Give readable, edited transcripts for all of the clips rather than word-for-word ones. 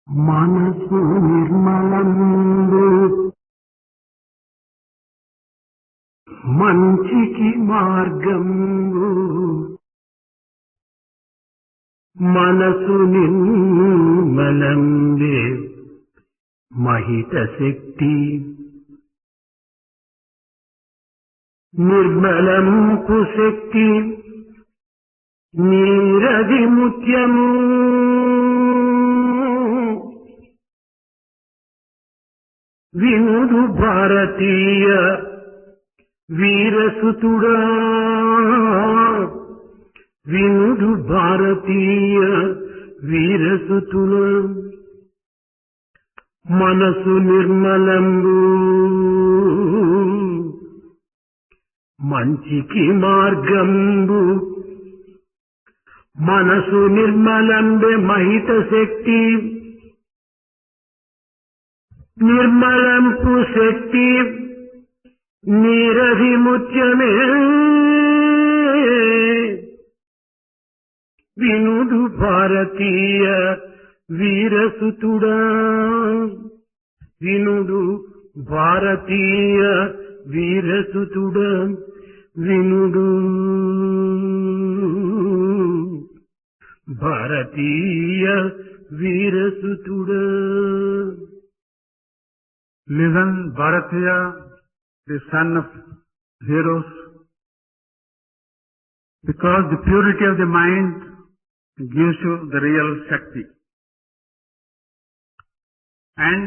మనసు నిర్మలంబు మంచికి మార్గంబు మనసు నిర్మలంబే మహిత శక్తి నిర్మలంపు శక్తి నీరది ముత్యము వినుడు భారతీయ వీరసుతుడా వినుడు భారతీయ వీరసుతుడా మనసు నిర్మలంబు మంచికి మార్గంబు మనసు నిర్మలంబే మహిత శక్తి నిర్మలంపు శక్తి నీరది ముత్యమే వినుడు భారతీయ వీరసుతుడా వినుడు భారతీయ వీరసుతుడా వినుడు భారతీయ వీరసుతుడా. Listen, Bharatiya, the son of heroes, because the purity of the mind gives you the real Shakti. And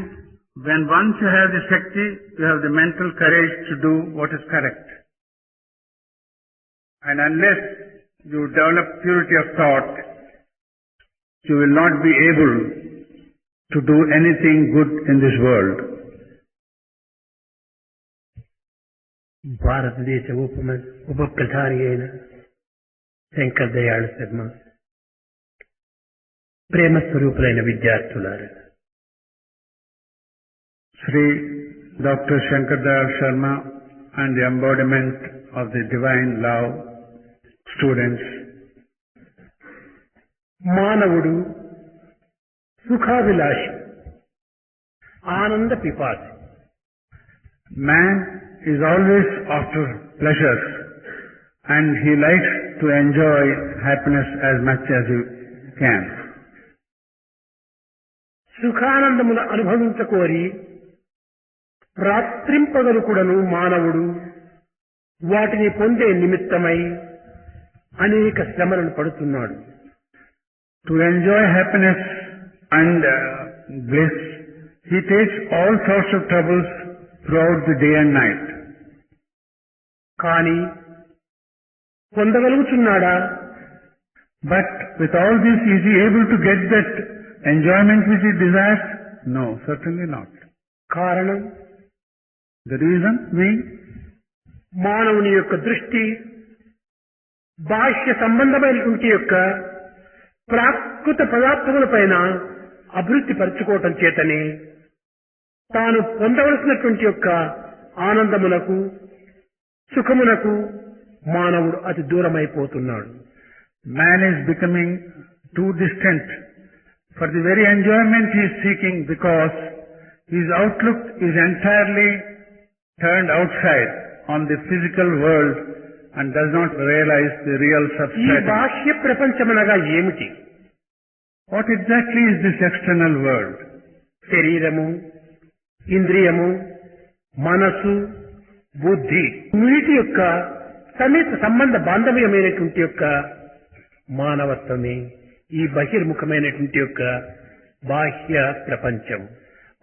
when once you have the Shakti, you have the mental courage to do what is correct. And unless you develop purity of thought, you will not be able to do anything good in this world. భారతదేశ ఉప ప్రధాని అయిన శంకర్ దయాళ్ శర్మ, ప్రేమ స్వరూపులైన విద్యార్థులారా, Sri Dr. Shankar Dayal Sharma and the embodiment of the divine love students. మానవుడు సుఖాభిలాషి, ఆనంద పిపాసి. Man is always after pleasures and he likes to enjoy happiness as much as he can. సుఖానందమును అనుభవించకోరి రాత్రింపగలు కూడాను మానవుడు వాటిని పొందే నిమిత్తమై అనేక శ్రమలను పడుతున్నాడు. To enjoy happiness and bliss, he takes all sorts of troubles throughout the day and night. కానీ పొందగలుగుతున్నాడా? But with all this, is he able to get that enjoyment which he desires? No, certainly not. కారణం, The reason being, మానవుని యొక్క దృష్టి బాహ్య సంబంధమైనటువంటి యొక్క ప్రాకృత పదార్థములపైన అభివృద్ధి పరచుకోవటం చేతనే తాను పొందవలసినటువంటి యొక్క ఆనందమునకు సుఖమునకు మానవుడు అతి దూరమైపోతున్నాడు. man is becoming too distant for the very enjoyment he is seeking, because his outlook is entirely turned outside on the physical world and does not realize the real ఈ substance. బాహ్య ప్రపంచమనగా ఏమిటి? What exactly is this external world? శరీరము, ఇంద్రియము, మనసు, బుద్ధి, వీటి యొక్క సన్నిహిత సంబంధ బాంధవ్యమైనటువంటి యొక్క మానవత్వమే ఈ బహిర్ముఖమైనటువంటి యొక్క బాహ్య ప్రపంచం.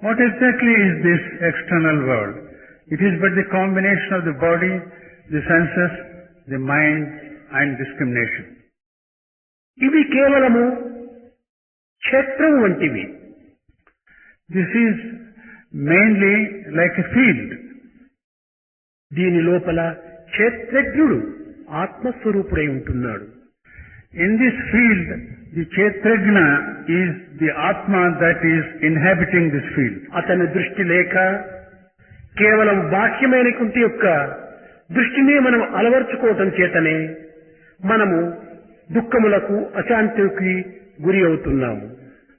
What exactly is this external world? It is but the combination of the body, the senses, the mind and discrimination. ఇవి కేవలము క్షేత్రం వంటివి. This is mainly like a field. దీని లోపల క్షేత్రజ్ఞుడు ఆత్మస్వరూపుడై ఉంటున్నాడు. In this field, the Kshetrajna is the Atma that is inhabiting this field. అతని దృష్టి లేక కేవలం బాహ్యమైనటువంటి యొక్క దృష్టిని మనం అలవర్చుకోవటం చేతనే మనము దుఃఖములకు అశాంతికి గురి అవుతున్నాము.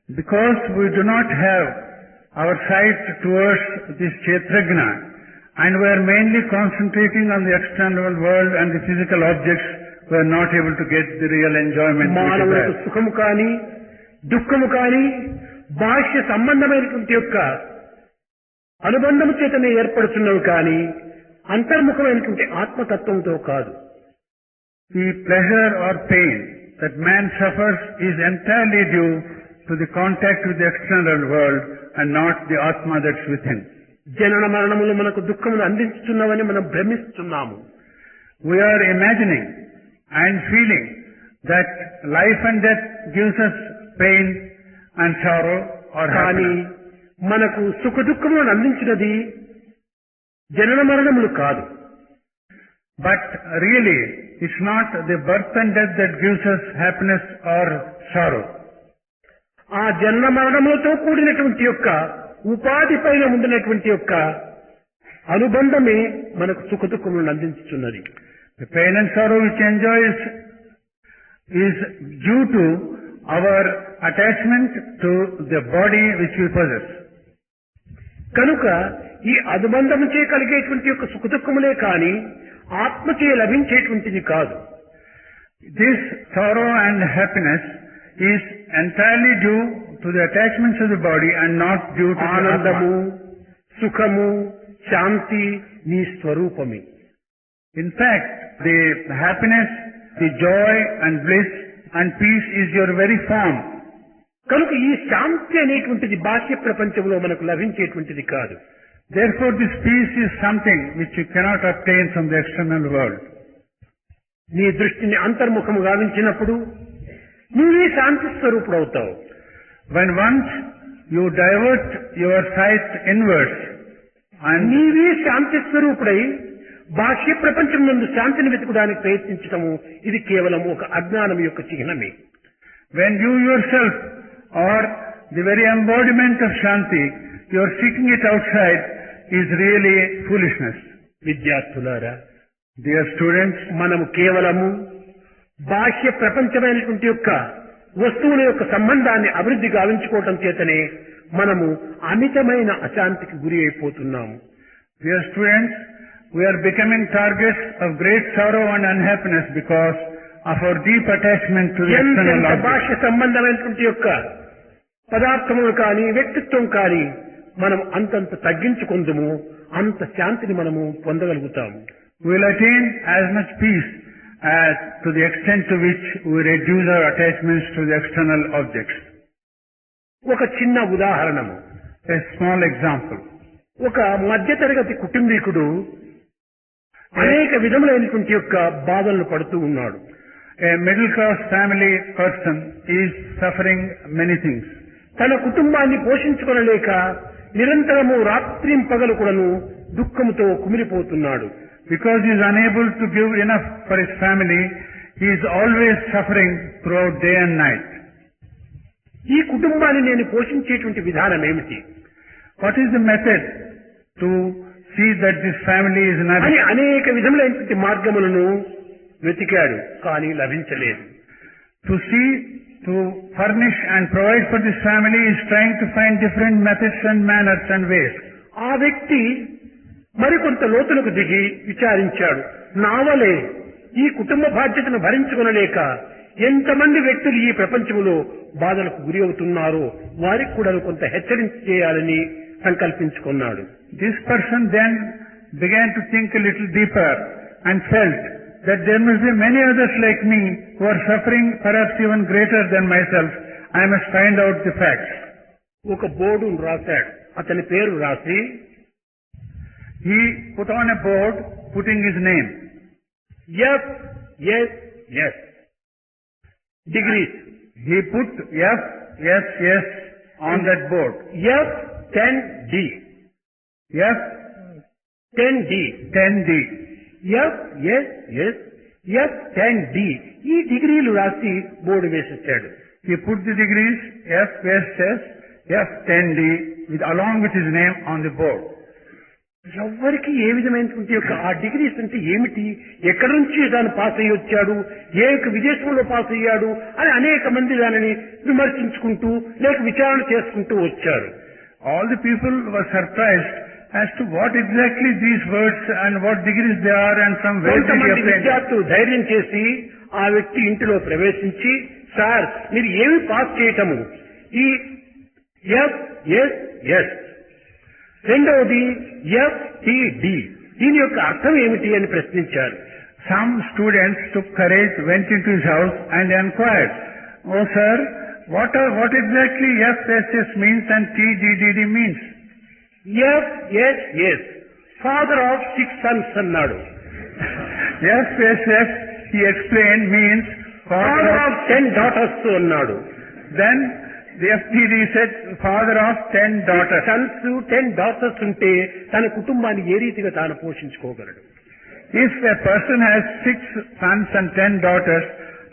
Because we do not have our sight towards this Kshetrajna, and we are mainly concentrating on the external world and the physical objects, we are not able to get the real enjoyment which is మానవులకు there. సుఖము కాని దుఃఖము కాని బాహ్య సంబంధమైనటువంటి యొక్క అనుబంధము చేతనే ఏర్పడుతున్నవి కాని అంతర్ముఖమైనటువంటి ఆత్మతత్వంతో కాదు. The pleasure or pain that man suffers is entirely due to the contact with the external world and not the Atma that's within. జనన మరణములు మనకు దుఃఖమును అందించుతున్నవని మనం భ్రమిస్తున్నాము. We are imagining and feeling that life and death gives us pain and sorrow or కానీ happiness. మనకు సుఖ దుఃఖములను అందించినది జనన మరణములు కాదు. But really, it's not the birth and death that gives us happiness or sorrow. ఆ జన్మ మరణములతో కూడినటువంటి యొక్క ఉపాధి పైన ఉండినటువంటి యొక్క అనుబంధమే మనకు సుఖ దుఃఖములను అందించుతున్నది. The pain and sorrow which enjoys is due to our attachment to the body which we possess. కనుక ఈ అనుబంధముచే కలిగేటువంటి యొక్క సుఖ దుఃఖములే కాని ఆత్మచే లభించేటువంటిది కాదు. This sorrow and happiness is entirely due to the attachments of the body and not due to the ఆనందము Atma. సుఖము శాంతి నీ స్వరూపమే. In fact, the happiness, the joy and bliss and peace is your very form. కనుక ఈ శాంతి అనేటువంటిది బాహ్య ప్రపంచంలో మనకు లభించేటువంటిది కాదు. Therefore, this peace is something which you cannot obtain from the external world. నీ దృష్టిని అంతర్ముఖము గావించినప్పుడు నీవే శాంతి స్వరూపుడవుతావు. When once you divert your sight inwards and నీవే శాంతి స్వరూపుడై బాహ్య ప్రపంచం నందు శాంతిని వెతుకడానికి ప్రయత్నించటము ఇది కేవలం ఒక అజ్ఞానం యొక్క చిహ్నమే. when you yourself are the very embodiment of Shanti, you are seeking it outside is really foolishness. విద్యార్థులారా, Dear students, మనము కేవలము బాహ్య ప్రపంచమైనటువంటి యొక్క వస్తువుల యొక్క సంబంధాన్ని అభివృద్ధి గావించుకోవటం చేతనే మనము అమితమైన అశాంతికి గురి అయిపోతున్నాము. dear students, we are becoming targets of great sorrow and unhappiness because of our deep attachment to the external ఎంత object. బాహ్య సంబంధమైనటువంటి యొక్క పదార్థములు కానీ వ్యక్తిత్వం కానీ మనం అంతంత తగ్గించుకుందుము అంత శాంతిని మనము పొందగలుగుతాము. We will attain as much peace as to the extent to which we reduce our attachments to the external objects. ఒక చిన్న ఉదాహరణము, A small example. ఒక మధ్యతరగతి కుటుంబీకుడు అనేక విధములైనటువంటి యొక్క బాధలను పడుతూ ఉన్నాడు. A middle class family person is suffering many things. తన కుటుంబాన్ని పోషించుకొనలేక నిరంతరము రాత్రింపగలు కూడాను దుఃఖముతో కుమిలిపోతున్నాడు. Because he is unable to give enough for his family, he is always suffering throughout day and night. ఈ కుటుంబాన్ని నేను పోషించేటువంటి విధానం ఏమిటి What is the method to see that this family is అని nourished? అనేక విధములైనటువంటి మార్గములను వెతికాడు, కానీ లభించలేదు. To furnish and provide for this family is trying to find different methods and manners and ways. ఆ వ్యక్తి మరికొంత లోతులకు దిగి విచారించాడు. నావలే ఈ కుటుంబ బాధ్యతను భరించుకొనలేక ఎంతమంది వ్యక్తులు ఈ ప్రపంచంలో బాధలకు గురి అవుతున్నారో వారికి కూడా కొంత హెచ్చరించ చేయాలని సంకల్పించుకున్నాడు. This person then began to think a little deeper and felt that there must be many others like me who are suffering perhaps even greater than myself. I must find out the facts. ఒక బోర్డును రాశాడు. అతని పేరు రాసి He put on a board putting his name. FSS degrees. He put FSS on that board. F10D. F10D. FSS F10D. ఈ డిగ్రీలు రాసి board వేసేసాడు. He put the degrees FSS F10D along with his name on the board. ఎవ్వరికి ఏ విధమైనటువంటి యొక్క ఆ degrees అంటే ఏమిటి, ఎక్కడి నుంచి దాన్ని పాస్ అయ్యి వచ్చాడు, ఏ యొక్క విదేశంలో పాస్ అయ్యాడు అని అనేక మంది దానిని విమర్శించుకుంటూ లేక విచారణ చేసుకుంటూ వచ్చారు. All the people were surprised as to what exactly these words and what degrees they are and from where did he కొంతమంది obtain. విద్యార్థులు ధైర్యం చేసి ఆ వ్యక్తి ఇంటిలో ప్రవేశించి, సార్ మీరు ఏమి పాస్ చేయటము, ఈ FSS, రెండవది FTD, దీని యొక్క అర్థం ఏమిటి అని ప్రశ్నించారు. Some students took courage, went into his house and inquired, "Oh sir, what exactly FSS means and TDD means?" FSS, father of 6 sons అన్నాడు. FSS, he explained, means father father of 10 daughters అన్నాడు. Then the FTD said father of 10 daughters. Sons 10 daughters ఉంటే తన కుటుంబాన్ని ఏ రీతిగా తాను పోషించుకోగలడు? If a person has 6 sons and 10 daughters,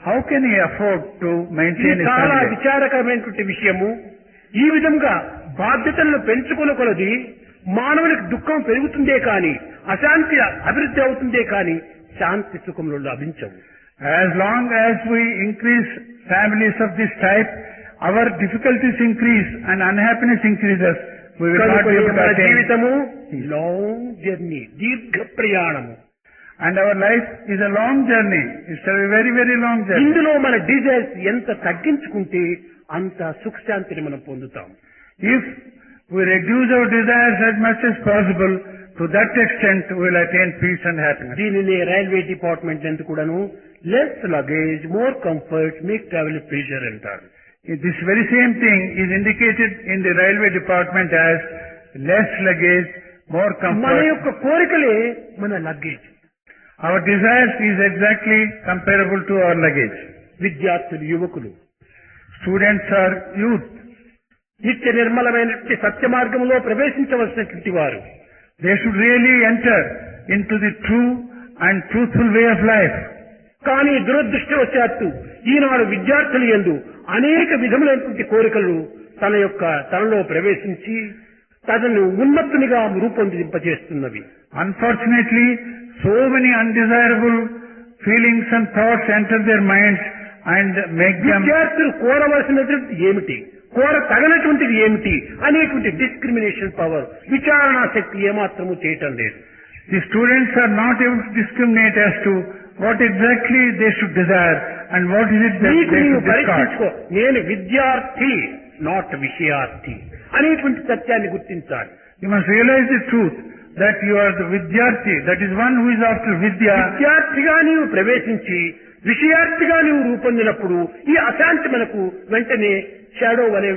how can he afford to maintain ఇది his చాలా family? విచారకరమైనటువంటి విషయము. ఈ విధంగా బాధ్యతలను పెంచుకున్న కొలది మానవునికి దుఃఖం పెరుగుతుందే కాని, అశాంతి అభివృద్ధి అవుతుందే కాని శాంతి సుఖములు లభించవు. As long as we increase families of this type, our difficulties increase and unhappiness increases. We will not be able to మన attain. జీవితము లాంగ్ జర్నీ, దీర్ఘ ప్రయాణము. And our life is a long journey. It's a very, very long journey. ఇందులో మన desires ఎంత తగ్గించుకుంటే అంత సుఖశాంతిని మనం పొందుతాం. If we reduce our desires as much as possible, to that extent we will attain peace and happiness. దీనిని railway department ఎందుకు కూడాను less luggage more comfort make travel pleaser అంటారు. This very same thing is indicated in the railway department as less luggage, more మన comfort. యొక్క కోరికలే మన luggage. Our desires is exactly comparable to our luggage. విద్యార్థులు, యువకులు Students are youth. నిత్య నిర్మలమైనటువంటి సత్య మార్గంలో ప్రవేశించవలసినటువంటి వారు. They should really enter into the true and truthful way of life. కానీ దురదృష్టవశాత్తు ఈనాడు విద్యార్థులు యందు అనేక విధములైనటువంటి కోరికలు తనలో ప్రవేశించి తనను ఉన్మత్తునిగా రూపొందింపజేస్తున్నవి. Unfortunately, so many undesirable feelings and thoughts enter their minds and make them. విద్యార్థులు కోరవలసినటువంటి ఏమిటి, కోర తగనటువంటిది ఏమిటి అనేటువంటి డిస్క్రిమినేషన్ పవర్, విచారణా శక్తి ఏమాత్రము చేయటం లేదు. The students are not able to discriminate as to what exactly they should desire and what is it that నీకు they నీవు should discard. పరీక్షించుకో, నేను విద్యార్థి నాట్ విషయార్థి అనేటువంటి సత్యాన్ని గుర్తించాలి. You must realize the truth that you are the vidyarthi, that is one who is after vidya. విద్యార్థిగా నీవు ప్రవేశించి విషయార్థిగా నీవు రూపొందినప్పుడు ఈ అశాంతి మనకు వెంటనే షాడో వలె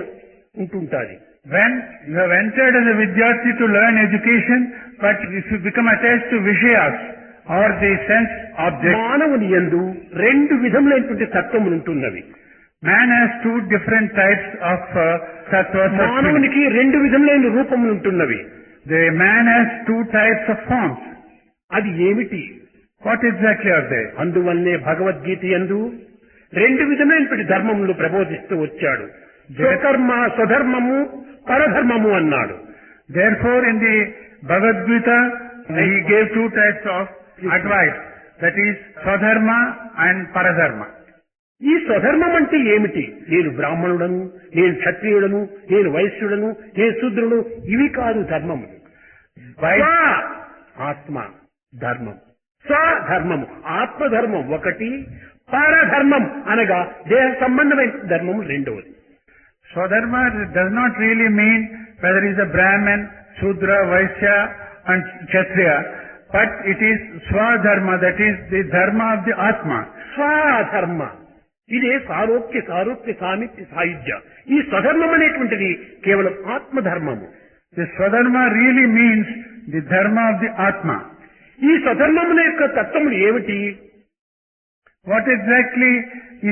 ఉంటుంటాది. When you have entered as a vidyarthi to learn education, but if you become attached to vishayas or the sense objects, మానవుని యందు 2 విధములైనటువంటి తత్వములు ఉంటున్నవి. man has 2 different types of tattvas. మానవునికి 2 విధములైన రూపములు ఉంటున్నవి. The man has 2 types of forms. అది ఏమిటి? What exactly are they? అందువల్లే భగవద్గీత యందు 2 విధమైనటువంటి ధర్మములు ప్రబోధిస్తూ వచ్చాడు. స్వధర్మము, పరధర్మము అన్నాడు. Therefore, in the Bhagavad Gita, he gave 2 types of advice. That is, Swadharma and Paradharma. ఈ స్వధర్మం అంటే ఏమిటి? నేను బ్రాహ్మణుడను, నేను క్షత్రియుడను, నేను వైశ్యుడను, నేను శూద్రుడు, ఇవి కాదు ధర్మము. స్వ ఆత్మ ధర్మం, స్వధర్మము ఆత్మధర్మం ఒకటి, పరధర్మం అనగా దేహ సంబంధమైన ధర్మము రెండవది. Swadharma does not really mean whether he is a Brahmin, Shudra, Vaishya and Kshatriya, but it is Swadharma, that is the dharma of the Atma. స్వధర్మ ఇదే సారోక్య సామిత్య సాయుధ్య. ఈ స్వధర్మం అనేటువంటిది కేవలం ఆత్మధర్మము. The Swadharma really means the dharma of the Atma. ఈ స్వధర్మముల యొక్క తత్వములు ఏమిటి? What exactly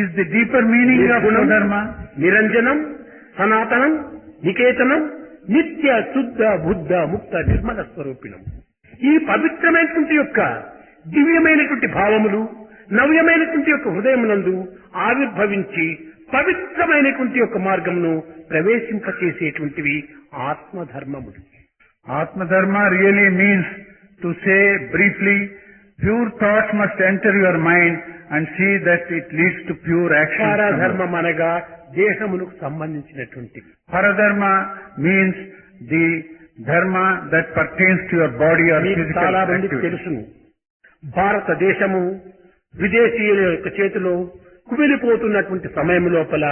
is the deeper meaning of Swadharma? నిరంజనం, సనాతనం, నికేతనం, నిత్య శుద్ధ బుద్ధ ముక్త నిర్మల స్వరూపిణం. ఈ పవిత్రమైనటువంటి యొక్క దివ్యమైనటువంటి భావములు నవ్యమైనటువంటి యొక్క హృదయమునందు ఆవిర్భవించి పవిత్రమైనటువంటి యొక్క మార్గమును ప్రవేశింపచేసేటువంటివి ఆత్మధర్మములు. Atma Dharma really means to say briefly, pure thoughts must enter your mind and see that it leads to pure action. పరధర్మం అనగా దేహమునకు సంబంధించినటువంటివి. Paradharma means the dharma that pertains to your body or మీకు physical చాలా మందికి activity. తెలుసును, భారతదేశము విదేశీయుల యొక్క చేతిలో కుమిలిపోతున్నటువంటి సమయం లోపల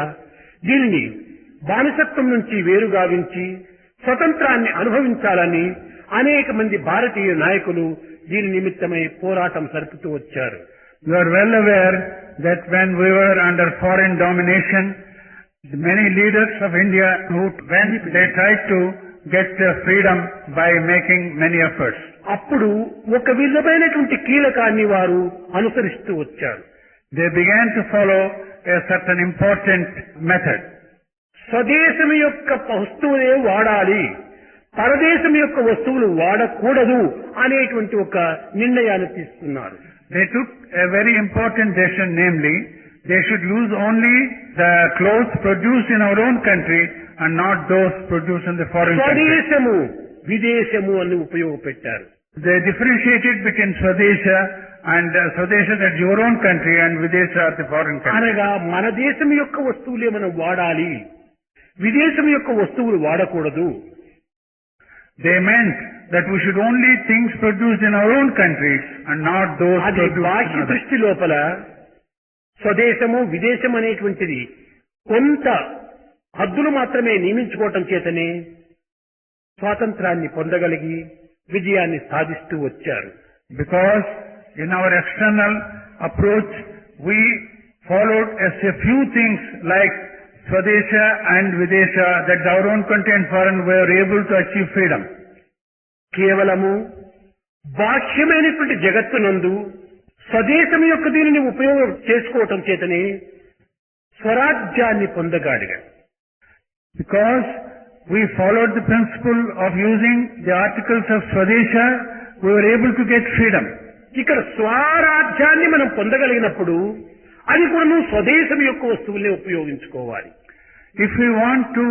దీనిని బానిసత్వం నుంచి వేరుగావించి స్వతంత్రాన్ని అనుభవించాలని అనేక మంది భారతీయ నాయకులు దీని నిమిత్తమై పోరాటం సరుపుతూ వచ్చారు. You are well aware that when we were under foreign domination, many leaders of India when they tried to get freedom by making many efforts. అప్పుడు ఒక విధమైనటువంటి కీలకాన్ని వారు అనుసరిస్తూ వచ్చారు. They began to follow a certain important method. స్వదేశం యొక్క వస్తువులే వాడాలి, పరదేశం యొక్క వస్తువులు వాడకూడదు అనేటువంటి ఒక నిర్ణయాన్ని తీసుకున్నారు. They took a very important decision, namely, they should use only the clothes produced in our own country and not those produced in the foreign country. స్వదేశము విదేశము అని ఉపయోగపెట్టారు. They differentiated between Swadesha and Swadesha, that's your own country, and Videsha, the foreign country. అనగా మన దేశం యొక్క వస్తువులే మనం వాడాలి, విదేశం యొక్క వస్తువులు వాడకూడదు. They meant that we should only things produced in our own countries and not those అది produced in బాహ్య others. దృష్టి లోపల స్వదేశము విదేశం అనేటువంటిది కొంత హద్దులు మాత్రమే నియమించుకోవటం చేతనే స్వాతంత్రాన్ని పొందగలిగి విజయాన్ని సాధిస్తూ వచ్చారు. Because in our external approach, we followed as a few things like Swadesha and Videsha, that our own country and foreign were able to achieve freedom. కేవలము బాహ్యమైనటువంటి జగత్తునందు స్వదేశం యొక్క దీనిని ఉపయోగం చేసుకోవటం చేతనే స్వరాజ్యాన్ని పొందగాడిగా. Because we followed the principle of using the articles of Swadesha, we were able to get freedom. ఇక్కడ స్వరాజ్యాన్ని మనం పొందగలిగినప్పుడు అది కూడా స్వదేశం యొక్క వస్తువులే ఉపయోగించుకోవాలి. If we want to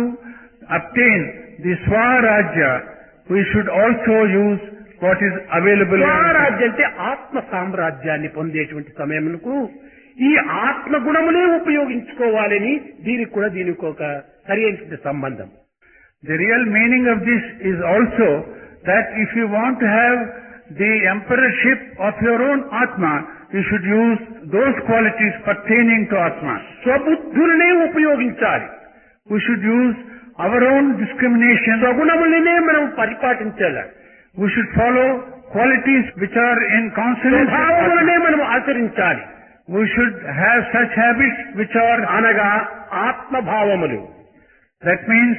obtain the Swarajya, we should also use what is available in స్వరాజ్యం అంటే ఆత్మ సామ్రాజ్యాన్ని పొందేటువంటి సమయంలో ఈ ఆత్మ గుణములే ఉపయోగించుకోవాలని దీనికి ఒక సరైన సంబంధం. The real meaning of this is also that if you want to have the emperorship of your own Atma, you should use those qualities pertaining to Atma. స్వబుద్ధులనే ఉపయోగించాలి. We should use our own discrimination. స్వగుణములనే మనం పరిపాటించాలి. We should follow qualities which are in consonance with స్వభావములనే Atma. మనం ఆచరించాలి. We should have such habits which are అనగా ఆత్మభావములు. That means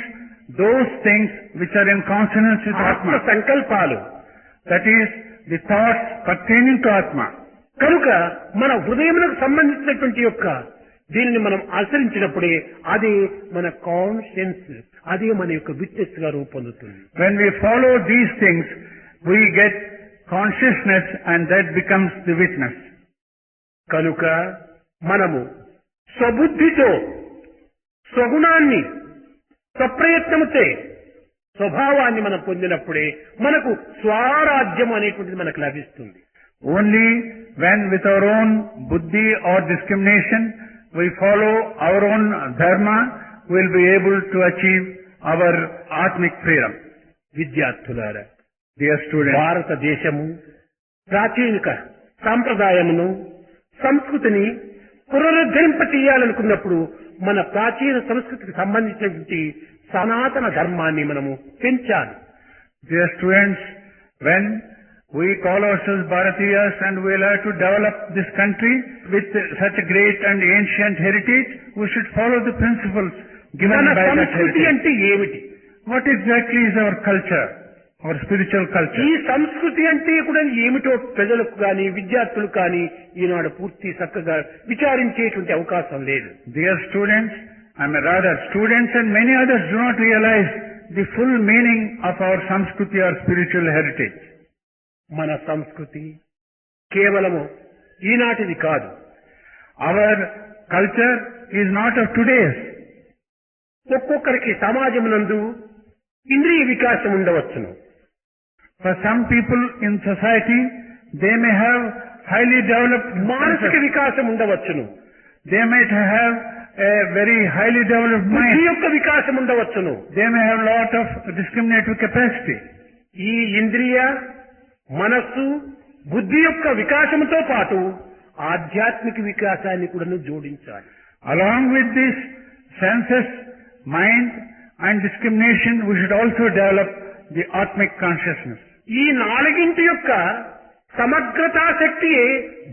those things which are in consonance with ఆత్మ Atma. సంకల్పాలు. That is the thoughts pertaining to Atma. కనుక మన హృదయములకు సంబంధించినటువంటి యొక్క దీనిని మనం ఆచరించినప్పుడే అది మన కాన్షియన్స్, అదే మన యొక్క విట్నెస్ గా రూపొందుతుంది. When we follow these things, we get consciousness and that becomes the witness. కనుక మనము స్వబుద్ధితో స్వగుణాన్ని స్వప్రయత్నముతే స్వభావాన్ని మనం పొందినప్పుడే మనకు స్వరాజ్యం అనేటువంటిది మనకు లభిస్తుంది. Only when with our own buddhi or discrimination we follow our own dharma, we will be able to achieve our atmic freedom. విద్యార్థులారా, Dear students, భారతదేశము ప్రాచీనిక సాంప్రదాయమును సంస్కృతిని పునరుద్ధరింప చేయాలనుకున్నప్పుడు మన ప్రాచీన సంస్కృతికి సంబంధించినటువంటి సనాతన ధర్మాన్ని మనము పెంచాలి. dear students, when we call ourselves Bharatiyas and we will have to develop this country with such a great and ancient heritage, we should follow the principles given మన by that సంస్కృతి heritage. అంటే ఏమిటి? What exactly is our culture, our spiritual culture? ఈ సంస్కృతి అంటే కూడా ఏమిటో ప్రజలకు కానీ విద్యార్థులకు కానీ ఈనాడు పూర్తి చక్కగా విచారించేటువంటి అవకాశం లేదు. Dear students, students and many others do not realize the full meaning of our Samskruti or spiritual heritage. మన సంస్కృతి కేవలము ఈనాటిది కాదు. Our culture is not of today's. ఒక్కొక్కరికి సమాజమునందు ఇంద్రియ వికాసం ఉండవచ్చును. For some people in society, they may have highly developed మానసిక senses. వికాసం ఉండవచ్చును, They might have a very highly developed బుద్ధి mind. యొక్క వికాసం ఉండవచ్చును. They may have a lot of discriminative capacity. ఈ ఇంద్రియ, మనస్సు, బుద్ధి యొక్క వికాసంతో పాటు ఆధ్యాత్మిక వికాసాన్ని కూడా జోడించాలి. Along with this senses, mind and discrimination, we should also develop the Atmic consciousness. ఈ నాలుగింటి యొక్క సమగ్రతా శక్తియే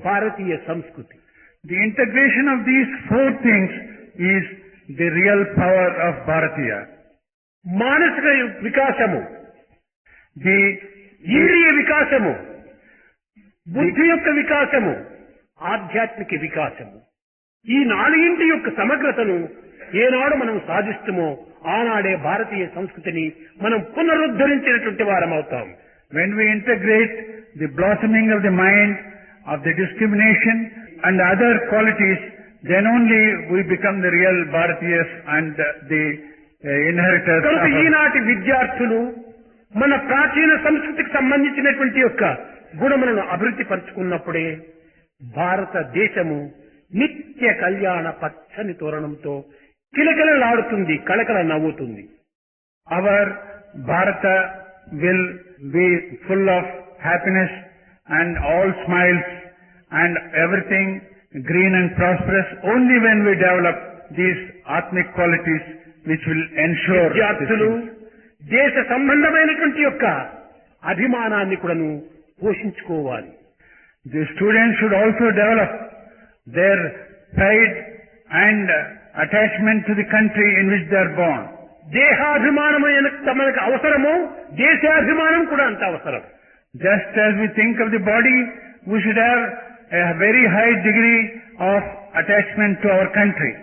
భారతీయ సంస్కృతి. The integration of these four things is the real power of Bharatiya. మానసిక వికాసము, The ఇంద్రియ వికాసము, బుద్ధి యొక్క వికాసము, ఆధ్యాత్మిక వికాసము, ఈ నాలుగింటి యొక్క సమగ్రతను ఏనాడు మనం సాధిస్తామో ఆనాడే భారతీయ సంస్కృతిని మనం పునరుద్ధరించినటువంటి వారం అవుతాం. when we integrate the blossoming of the mind, of the discrimination and other qualities, then only we become the real Bharatiyas and the inheritors కనుక of our. ఈనాటి విద్యార్థులు మన ప్రాచీన సంస్కృతికి సంబంధించినటువంటి యొక్క గుణములను అభివృద్ధి పరుచుకున్నప్పుడే భారతదేశము నిత్య కళ్యాణ పచ్చని తోరణంతో కిలకిలలాడుతుంది, కళకళ నవ్వుతుంది. Our Bharata will be full of happiness and all smiles and everything green and prosperous only when we develop these Atmic qualities which will ensure this విద్యార్థులు thing. దేశ సంబంధమైనటువంటి యొక్క అభిమానాన్ని కూడాను పోషించుకోవాలి. The students should also develop their pride and attachment to the country in which they are born. దేహాభిమానం మనకు అవసరమో దేశాభిమానం కూడా అంత అవసరం. Just as we think of the body, we should have a very high degree of attachment to our country.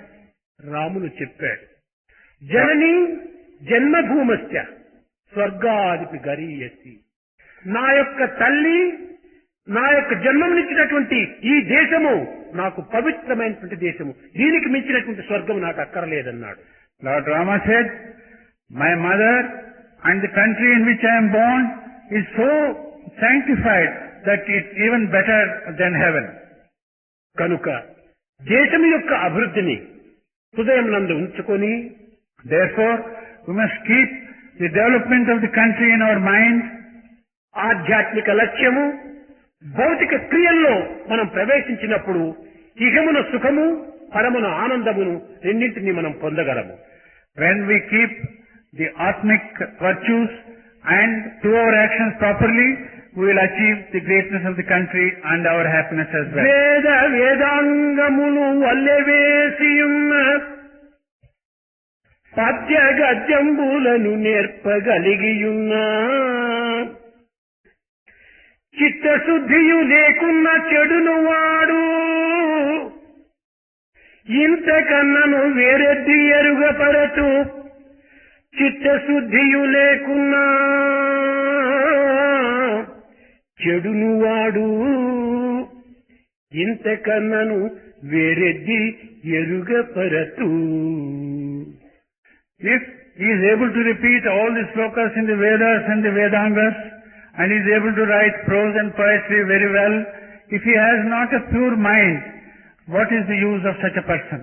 Ramulu చెప్పాడు, జనని జన్మభూమస్య స్వర్గాదిపి గరీయసి. నా యొక్క తల్లి, నా యొక్క జన్మనిచ్చినటువంటి ఈ దేశము నాకు పవిత్రమైనటువంటి దేశము, దీనికి మించినటువంటి స్వర్గం నాకు అక్కర్లేదన్నాడు. Lord Rama said, my mother and the country in which I am born is so sanctified that it's even better than heaven. కనుక దేశం యొక్క అభివృద్ధిని హృదయం నందు ఉంచుకొని, Therefore, we must keep the development of the country in our mind. ఆధ్యాత్మిక లక్ష్యము, భౌతిక క్రియల్లో మనం ప్రవేశించినప్పుడు ఇహమున సుఖము, పరమున ఆనందమును రెండింటినీ మనం పొందగలము. When we keep the Atmic virtues and do our actions properly, we will achieve the greatness of the country and our happiness as well. వేద వేదాంగములు వల్లెవేసియున్న పద్య గద్యంబులను నేర్పగలిగియున్నా, చిత్తశుద్ధియు లేకున్న చెడును వాడు ఇంతకన్నను వేరెద్ది ఎరుగపరచు. చిత్తశుద్ధియు లేకున్నా చెడును వాడు ఇంతకన్నను వేరెద్ది ఎరుగపరచు. If he is able to repeat all the slokas in the Vedas and the Vedangas, and is able to write prose and poetry very well, if he has not a pure mind, what is the use of such a person?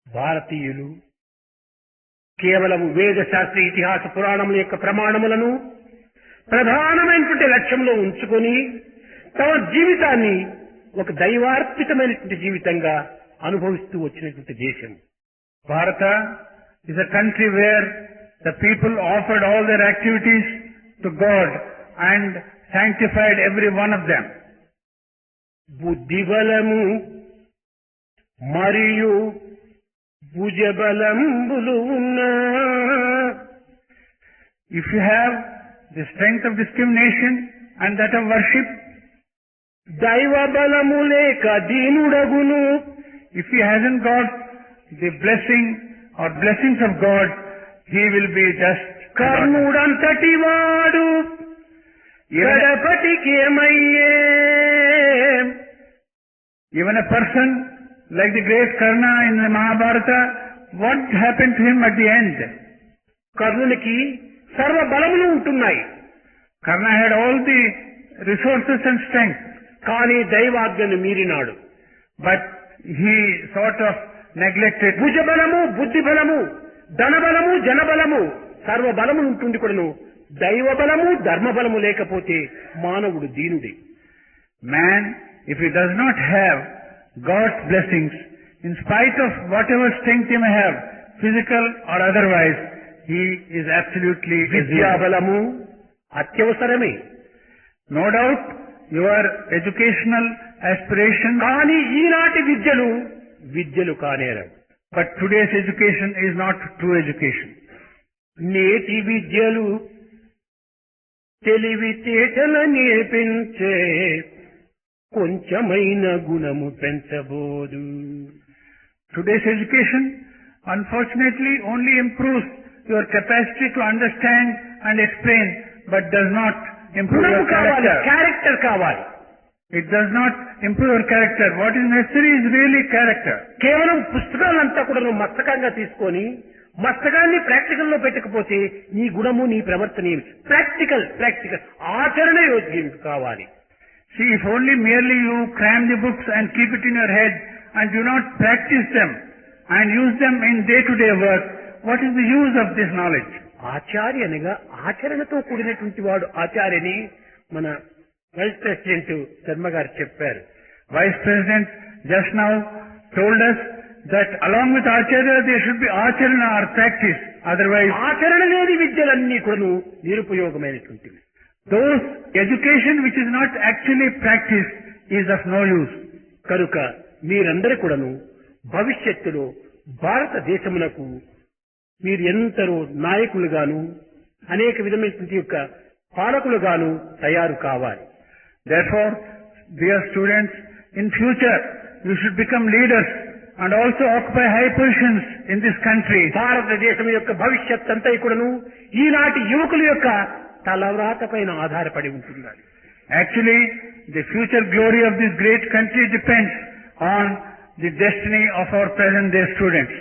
భారతీయులు కేవలం వేద శాస్త్ర ఇతిహాస పురాణముల యొక్క ప్రమాణములను ప్రధానమైనటువంటి లక్ష్యంలో ఉంచుకొని తమ జీవితాన్ని ఒక దైవార్పితమైనటువంటి జీవితంగా అనుభవిస్తూ వచ్చినటువంటి దేశం. Bharata is a country where the people offered all their activities to God and sanctified every one of them. బుద్ధిబలము మరియు భుజబలంబులు ఉన్నా, If you have the strength of discrimination and that of worship, దైవ బలము లేక దీనుడగును. if he hasn't got the blessing or blessings of God, he will be just కర్ణుడంతటి వాడు గడపటికేమయ్యే. Even a person like the great Karna in the Mahabharata, what happened to him at the end? కర్ణునికి సర్వ బలములు ఉంటున్నాయి. Karna had all the resources and strength, కానీ దైవాజ్ఞను మీరినాడు. but he sort of neglected. భుజబలము, బుద్ధిబలము, ధనబలము, జనబలము, సర్వబలము ఉంటుంది కూడాను దైవబలము, ధర్మబలము లేకపోతే మానవుడు దీనుడే. Man, if he does not have God's blessings, in spite of whatever strength he may have, physical or otherwise, he is absolutely a zero. విద్యాబలము అత్యవసరమే. No doubt, your educational aspirations, కానీ ఈనాటి విద్యలు కానేరవు. but today's education is not true education. నేటి విద్యలు తెలివితేటలనే పెంచే కొంచెమైన గుణము పెంచబోదు. Today's education, unfortunately, only improves your capacity to understand and explain, but does not improve గుణము your కావాలి, character. Character కావాలి. It does not improve your character. What is necessary is really character. కేవలం పుస్తకాలంతా కూడా నువ్వు మస్తకంగా తీసుకొని మస్తకాన్ని ప్రాక్టికల్ లో పెట్టకపోతే నీ గుణము, నీ ప్రవర్తన ప్రాక్టికల్ ఆచరణ యోగ్యం కావాలి. See, if only merely you cram the books and keep it in your head and do not practice them and use them in day-to-day work, what is the use of this knowledge? ఆచార్య అనగా ఆచరణతో కూడినటువంటి వాడు ఆచార్యని మన vice president Sharma గారు చెప్పారు. Vice President just now told us that along with Acharya there should be Acharana or practice. Otherwise, ఆచరణ లేని విద్యలన్నీ కూడా నిరుపయోగమైనటువంటివి. those education which is not actually practiced is of no use. కనుక మీరందరూ కూడాను భవిష్యత్తులో భారతదేశమునకు మీరు ఎంతరో నాయకులుగాను అనేక విధమైనటువంటి యొక్క పాలకులుగాను తయారు కావాలి. Therefore, dear students, in future you should become leaders and also occupy high positions in this country. భారతదేశం యొక్క భవిష్యత్ అంతా కూడాను ఈనాటి యువకుల యొక్క తలవ్రాత పైన ఆధారపడి ఉంటుంది. Actually, the future glory of this great country depends on the destiny of our present day students.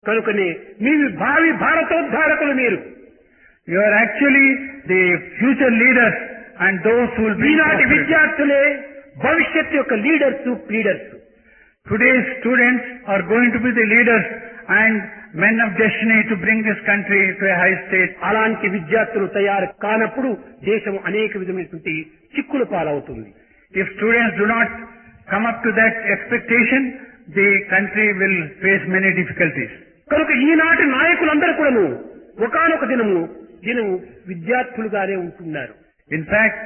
కనుకనే మీ భావి భారతోద్ధారకులు మీరు. You are actually the future leaders and those who will be ఈనాటి prosperous. విద్యార్థులే భవిష్యత్ యొక్క leaders. Today's students are going to be the leaders and men of destiny to bring this country to a high state. అలాంటి విద్యార్థులు తయారు కానప్పుడు దేశం అనేక విధమైనటువంటి చిక్కులు పాలవుతుంది. If students do not come up to that expectation, the country will face many difficulties. కనుక ఈనాటి నాయకులందరూ కూడాను ఒకానొక దినము విద్యార్థులుగానే ఉంటున్నారు. In fact,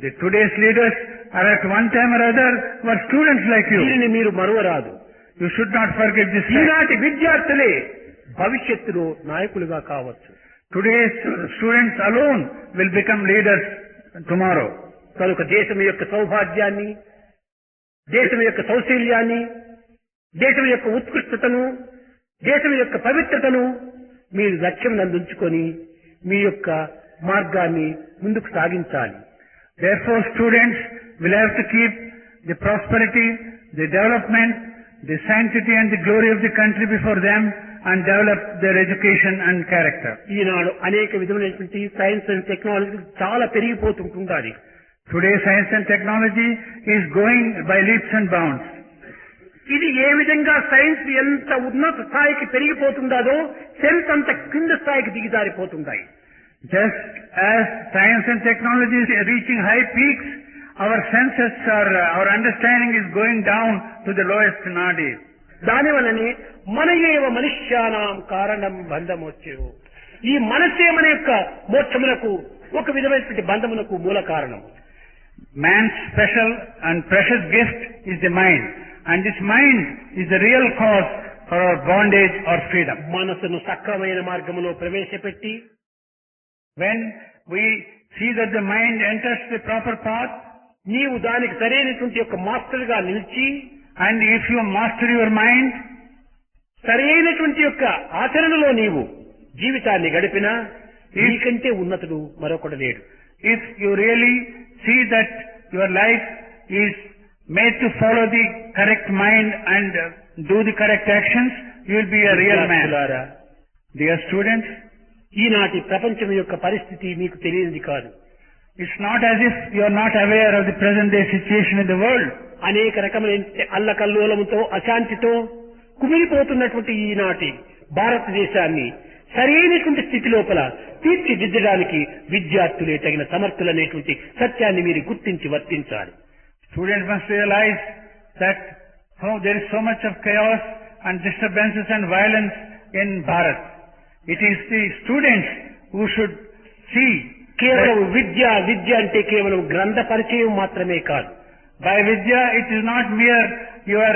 the today's leaders are at one time or other were students like you. దీనిని మీరు మరువరాదు. You should not forget this fact. ఈనాటి విద్యార్థులే భవిష్యత్తులో నాయకులుగా కావచ్చు. Today's students alone will become leaders tomorrow. కనుక దేశం యొక్క సౌభాగ్యాన్ని, దేశం యొక్క సౌశల్యాన్ని, దేశం యొక్క ఉత్కృష్టతను, దేశం యొక్క పవిత్రతను మీరు లక్ష్యం నందుంచుకొని మీ యొక్క మార్గాన్ని ముందుకు సాగించాలి. Therefore, students will have to keep the prosperity, the development, the sanctity and the glory of the country before them and develop their education and character. ఈనాడు అనేక విధమైనటువంటి సైన్స్ అండ్ టెక్నాలజీ చాలా పెరిగిపోతుంటుండాలి. Today science and technology is going by leaps and bounds. ఇది ఏ విధంగా science ఎంత ఉన్నత స్థాయికి పెరిగిపోతుందో sense అంత కింద స్థాయికి దిగిజారిపోతుంటాయి. Just as science and technology is reaching high peaks, our senses our understanding is going down to the lowest nowadays. దానివల్లనే మన ఏవ మనుష్యానాం కారణం బంధమోచ్చేవు. ఈ మనసే మన యొక్క మోక్షమునకు ఒక విధమైనటువంటి బంధమునకు మూల కారణం. Man's special and precious gift is the mind, and this mind is the real cause for our bondage or freedom. మనసును సక్రమైన మార్గములో ప్రవేశపెట్టి when we see that the mind enters the proper path, నీవు దానికి సరైనటువంటి యొక్క మాస్టర్ గా నిలిచి, and if you master your mind, సరైనటువంటి యొక్క ఆచరణలో నీవు జీవితాన్ని గడిపినా నీకంటే ఉన్నతుడు మరొకడు లేడు. If you really see that your life is made to follow the correct mind and do the correct actions, you will be a real man. Dear students, ఈనాటి ప్రపంచం యొక్క పరిస్థితి మీకు తెలియనిది కాదు. It's not as if you are not aware of the present day situation in the world. అనేక రకమైన అల్లకల్లోలముతో అశాంతితో కుమిలిపోతున్నటువంటి ఈనాటి భారతదేశాన్ని సరైనటువంటి స్థితి లోపల తీర్చిదిద్దడానికి విద్యార్థులే తగిన సమర్థులనేటువంటి సత్యాన్ని మీరు గుర్తించి వర్తించాలి. Students must realize that there is so much of chaos and disturbances and violence in Bharat. It is the students who should see. కేవలం విద్య అంటే కేవలం గ్రంథ పరిచయం మాత్రమే కాదు. By Vidya, it is not mere your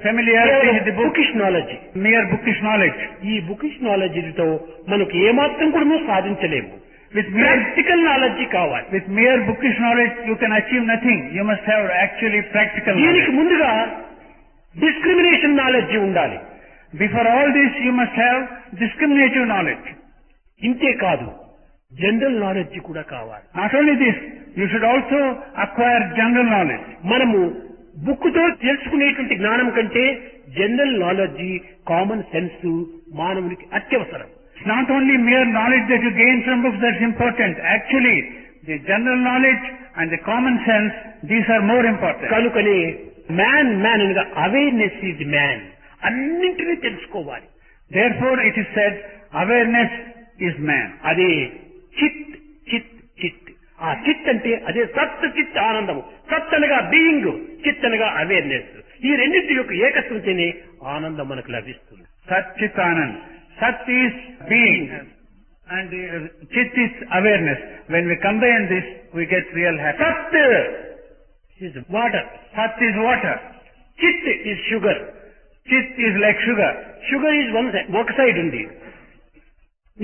familiarity with the bookish knowledge. Mere bookish knowledge. ఈ bookish knowledge తో మనకు ఏమాత్రం కూడా సాధించలేము. With practical knowledge కావాలి. With mere bookish knowledge, you can achieve nothing. You must have actually practical knowledge. దీనికి ముందుగా discrimination knowledge ఉండాలి. Before all this, you must have discriminative knowledge. ఇంతే కాదు, జనరల్ నాలెడ్జ్ కూడా కావాలి. Not only this, you should also acquire general knowledge. మనము బుక్కుతో తెలుసుకునేటువంటి జ్ఞానం కంటే జనరల్ నాలెడ్జ్, కామన్ సెన్స్ మానవునికి అత్యవసరం. It's not only mere knowledge that you gain from books that's important. Actually, the general knowledge and the common sense, these are more important. కనుకనే man అనగా awareness is man. అన్నింటినీ తెలుసుకోవాలి. Therefore, it is said, awareness is man. అదే చిత్. ఆ చిత్ అంటే అదే సత్ చిత్ ఆనందము. సత్ అనగా బీయింగ్, చిత్ అనగా అవేర్నెస్. ఈ రెండింటి యొక్క ఏకత్వంతోనే ఆనందం మనకు లభిస్తుంది. Sat Chit Anand. Sat is being and Chit is awareness. When we combine this, we get real happiness. Sat is water. Sat is water. Chit is sugar. Chit is like sugar. Sugar is ఒక side ఉంది,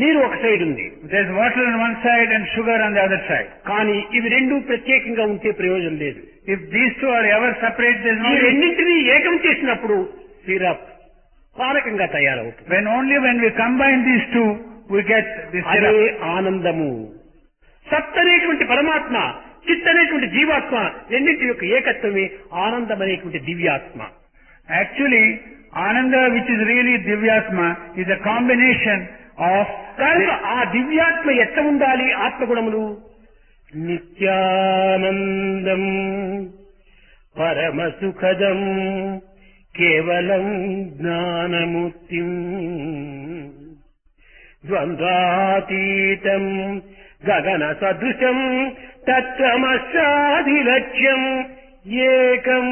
నీరు ఒక side ఉంది. There is water on one side and sugar on the other side. కానీ ఇవి రెండు ప్రత్యేకంగా ఉంటే ప్రయోజనం లేదు. If these two are ever separate, there is no. ఈ రెండింటినీ ఏకం చేసినప్పుడు సిరప్ పానకంగా తయారవుతుంది. When we combine these two, we get this syrup. అదే ఆనందము. సత్ అనేటువంటి పరమాత్మ, చిత్ అనేటువంటి జీవాత్మ, రెండింటి యొక్క ఏకత్వమే ఆనందం అనేటువంటి దివ్యాత్మ. Actually, Ananda, which is really Divyatma, is a combination of. కనుక ఆ దివ్యాత్మ ఎట్లా ఉండాలి? ఆత్మగుణములు నిత్యానందం పరమ సుఖదం కేవలం జ్ఞానముక్తిం ద్వంద్వాతీతం గగన సదృశం తత్వమస్యాధిలక్ష్యం ఏకం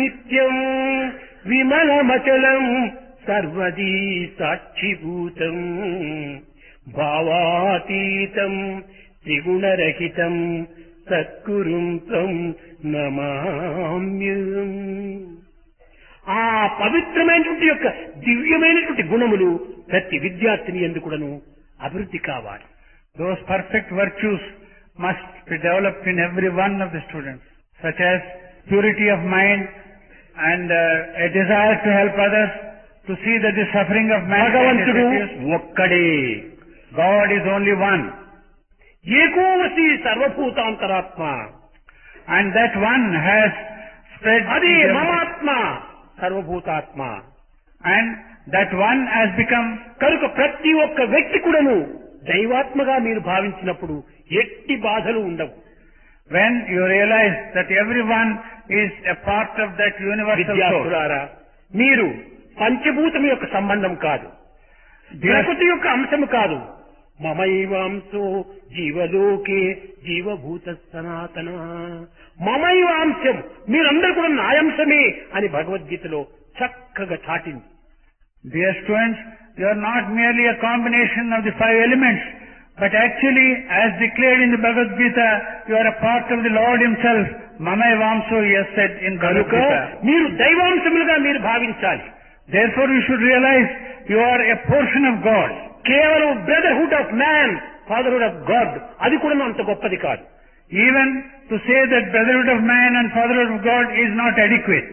నిత్యం విమలమచలం సర్వదీ సాక్షిభూతం భావాతీతం త్రిగుణరహితం సద్గురుం త్వం నమామ్యం. ఆ పవిత్రమైనటువంటి యొక్క దివ్యమైనటువంటి గుణములు ప్రతి విద్యార్థిని ఎందుకును అభివృద్ధి కావాలి. Those perfect virtues must be developed in every one of the students, such as purity of mind and a desire to help others, to see that the suffering of man. భగవంతుడు ఒక్కడే. God is only one. ఏకోవసి సర్వభూతాంతరాత్మ. And that one has spread. అదే మమాత్మ సర్వభూతాత్మ. And that one has become. కనుక ప్రతి ఒక్క వ్యక్తి కూడాను దైవాత్మగా మీరు భావించినప్పుడు ఎట్టి బాధలు ఉండవు. When you realize that everyone is a part of that universal soul. మీరు పంచభూతం యొక్క సంబంధం కాదు, ప్రకృతి యొక్క అంశము కాదు. మమైవాంశో జీవలోకే జీవభూత సనాతన. మమైవాంశం, మీరందరూ కూడా నాయంశమే అని భగవద్గీతలో చక్కగా చాటింది. Dear students, you are not merely a combination of the 5 elements, but actually, as declared in the Bhagavad Gita, you are a part of the Lord Himself. Mamaivaamso, He has said in Bhagavad Gita. మీరు దైవాంశములుగా మీరు భావించాలి. Therefore, you should realize you are a portion of God. కేవలం brotherhood of man, fatherhood of God, అది కూడా అంత గొప్పది కాదు. Even to say that brotherhood of man and fatherhood of God is not adequate.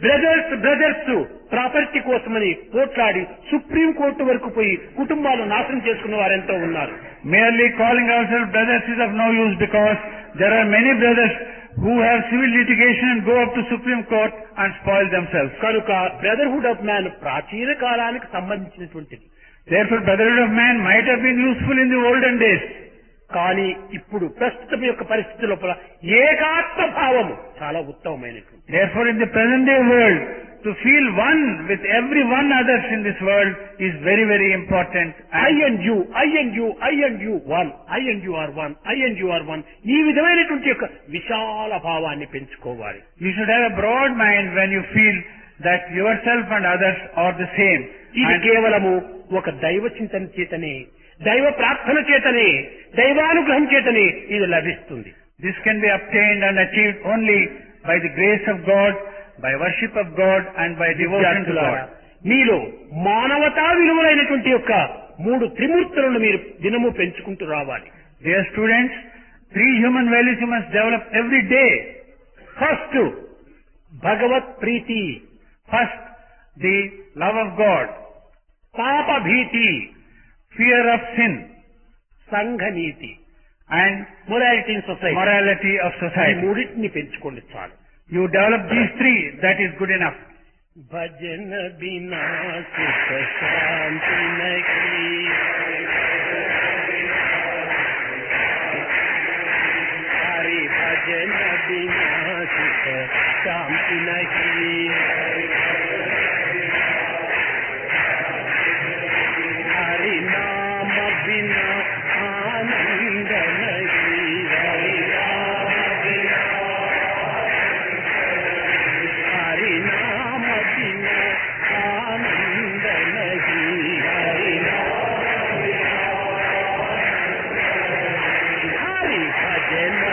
Brothers property కోసమని పోట్లాడి supreme court వరకు పోయి కుటుంబాలు నాశనం చేసుకున్న వారెంతో ఉన్నారు. Merely calling ourselves brothers is of no use, because there are many brothers who have civil litigation and go up to Supreme Court and spoil themselves. కనుక brotherhood of man ప్రాచీన కాలానికి సంబంధించినటువంటిది. Therefore, brotherhood of man might have been useful in the olden days. కానీ ఇప్పుడు ప్రస్తుతం యొక్క పరిస్థితి లోపల ఏకాత్మ భావము చాలా ఉత్తమమైనటువంటి. Therefore, in the present day world, to feel one with every one others in this world is very, very important. I and you, I and you, I and you, one. I and you are one. I and you are one. ఈ విధమైనటువంటి యొక్క విశాల భావాన్ని పెంచుకోవాలి. You should have a broad mind when you feel that yourself and others are the same. ఇది కేవలము ఒక దైవ చింతన చేతనే, దైవ ప్రార్థన చేతనే, దైవానుగ్రహం చేతనే ఇది లభిస్తుంది. This can be obtained and achieved only by the grace of God, by worship of God and by devotion to God. మీలో మానవతా విలువలైనటువంటి యొక్క 3 త్రిమూర్తులను మీరు దినము పెంచుకుంటూ రావాలి. Dear students, 3 human values you must develop every day. First భగవత్ ప్రీతి, First, the love of God, పాప భీతి, fear of sin, సంఘ నీతి and morality in society. morality of ఈ society. మూడింటిని పెంచుకోండి చాలు. You develop these 3, that is good enough. భజన బినా సుఖ శాంతి నహీ, హరి భజన బినా సుఖ శాంతి నహీ, హరి నామ బినా ఆనంద నహీ, హరి నామ బినా, హరి నామ బినా ఆనంద నహీ, హరి నామ, హరి భజన